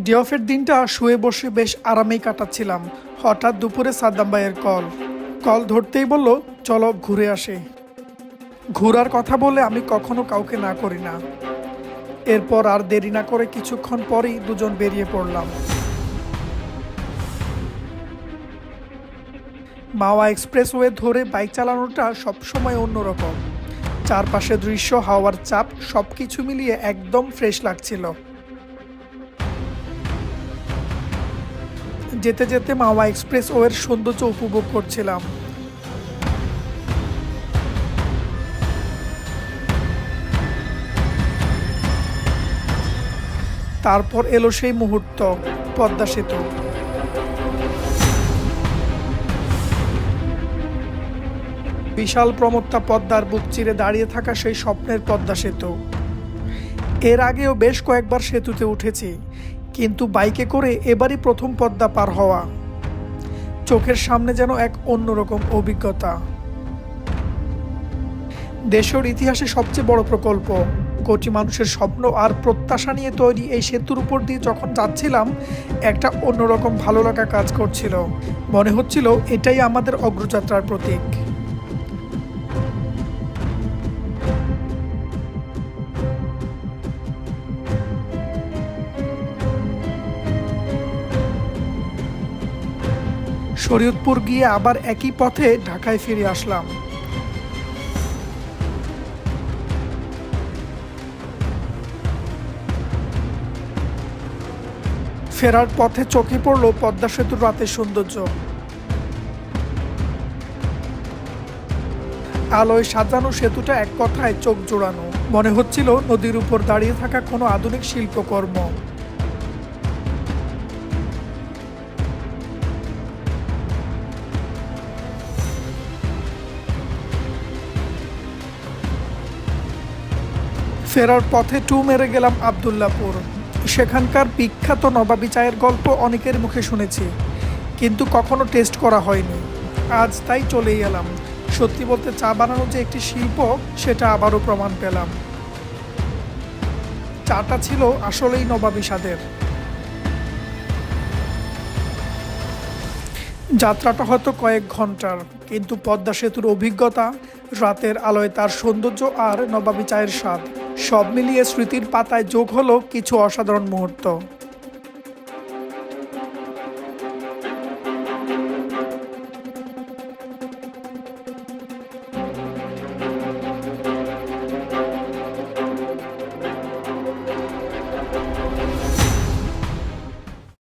Day অফের দিনটা শুয়ে বসে বেশ আরামেই কাটাচ্ছিলাম। হঠাৎ দুপুরে সাদ্দাম ভাইয়ের কল কল ধরতেই বলল, চলো ঘুরে আসি। ঘোরার কথা বলে আমি কখনো কাউকে না করি না। এরপর আর দেরি না করে কিছুক্ষণ পরেই দুজন বেরিয়ে পড়লাম। মাওয়া এক্সপ্রেসওয়ে ধরে বাইক চালানোটা সবসময় অন্যরকম। চারপাশে দৃশ্য, হাওয়ার চাপ সবকিছু মিলিয়ে একদম ফ্রেশ লাগছিল। যেতে যেতে মাওয়া এক্সপ্রেসওয়ের সৌন্দর্য উপভোগ করছিলাম। তারপর এলো সেই মুহূর্ত, পদ্মা সেতু। বিশাল প্রমত্তা পদ্মার বুক চিরে দাঁড়িয়ে থাকা সেই স্বপ্নের পদ্মা সেতু। এর আগেও বেশ কয়েকবার সেতুতে উঠেছি, কিন্তু বাইকে করে এবারই প্রথম পদ্মা পার হওয়া। চোখের সামনে যেন এক অন্যরকম অভিজ্ঞতা। দেশের ইতিহাসে সবচেয়ে বড় প্রকল্প, কোটি মানুষের স্বপ্ন আর প্রত্যাশা নিয়ে তৈরি এই সেতুর উপর দিয়ে যখন যাচ্ছিলাম, একটা অন্যরকম ভালো লাগা কাজ করছিল। মনে হচ্ছিল এটাই আমাদের অগ্রযাত্রার প্রতীক। শরীয়তপুর গিয়ে আবার একই পথে ঢাকায় ফিরে আসলাম। ফেরার পথে চোখে পড়ল পদ্মা সেতুর রাতের সৌন্দর্য। আলোয় সাজানো সেতুটা এক কথায় চোখ জোড়ানো। মনে হচ্ছিল নদীর উপর দাঁড়িয়ে থাকা কোনো আধুনিক শিল্পকর্ম। ফেরার পথে মেরে গেলাম আবদুল্লাপুর। সেখানকার বিখ্যাত নবাবী চায়ের গল্প অনেকের মুখে শুনেছি, কিন্তু কখনো টেস্ট করা হয়নি। আজ তাই চলেই এলাম। সত্যি বলতে চা বানানো যে একটি শিল্প, সেটা আবারও প্রমাণ পেলাম। চাটা ছিল আসলেই নবাবী স্বাদের। যাত্রাটা হয়তো কয়েক ঘন্টার, কিন্তু পদ্মা সেতুর অভিজ্ঞতা, রাতের আলোয় তার সৌন্দর্য আর নবাবী চায়ের স্বাদ, সব মিলিয়ে স্মৃতির পাতায় যোগ হলো কিছু অসাধারণ মুহূর্ত।